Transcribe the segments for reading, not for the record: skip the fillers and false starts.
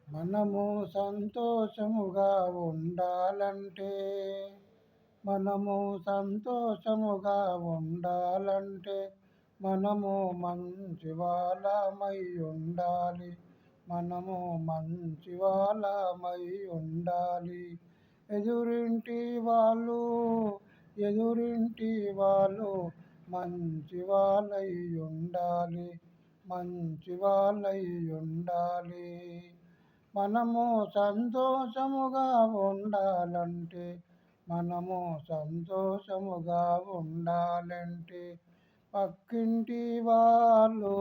మనము సంతోషముగా ఉండాలంటే మనము సంతోషముగా ఉండాలంటే మనము మంచి వాళ్ళమై ఉండాలి. మనము మంచి వాళ్ళమై ఉండాలి. ఎదురింటి వాళ్ళు ఎదురింటి వాళ్ళు మంచి వాళ్ళై ఉండాలి. మంచి వాళ్ళై ఉండాలి. మనము సంతోషముగా ఉండాలంటే మనము సంతోషముగా ఉండాలంటే పక్కింటి వాళ్ళు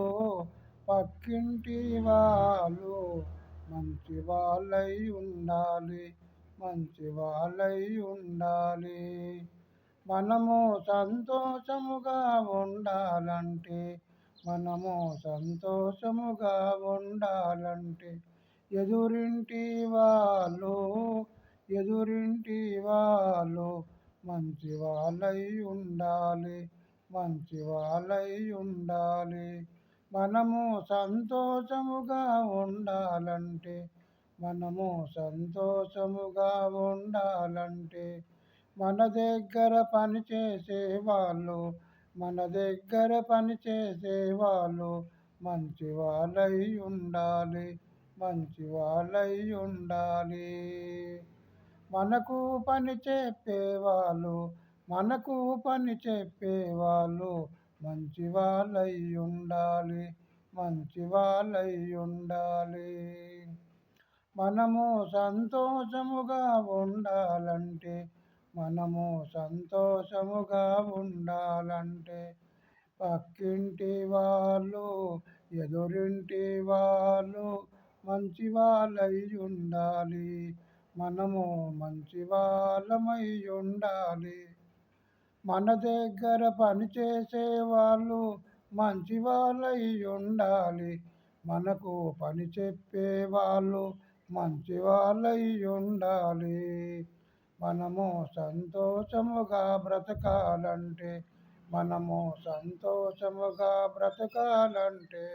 పక్కింటి వాళ్ళు మంచి వాళ్ళై ఉండాలి. మంచి వాళ్ళై ఉండాలి. మనము సంతోషముగా ఉండాలంటే మనము సంతోషముగా ఉండాలంటే ఎదురింటి వాళ్ళు ఎదురింటి వాళ్ళు మంచి వాళ్ళై ఉండాలి. మంచి వాళ్ళై ఉండాలి. మనము సంతోషముగా ఉండాలంటే మనము సంతోషముగా ఉండాలంటే మన దగ్గర పని చేసే వాళ్ళు మన దగ్గర పని చేసే వాళ్ళు మంచి వాళ్ళై ఉండాలి. మంచి వాళ్ళై ఉండాలి. మనకు పని చెప్పేవాళ్ళు మనకు పని చెప్పేవాళ్ళు మంచి వాళ్ళై ఉండాలి. మంచి వాళ్ళై ఉండాలి. మనము సంతోషముగా ఉండాలంటే మనము సంతోషముగా ఉండాలంటే పక్కింటి వాళ్ళు ఎదురింటి వాళ్ళు మంచి వాళ్ళై ఉండాలి. మనము మంచి వాళ్ళమై ఉండాలి. మన దగ్గర పనిచేసే వాళ్ళు మంచి వాళ్ళై ఉండాలి. మనకు పని చెప్పే వాళ్ళు మంచి వాళ్ళై ఉండాలి. మనము సంతోషముగా బ్రతకాలంటే మనము సంతోషముగా బ్రతకాలంటే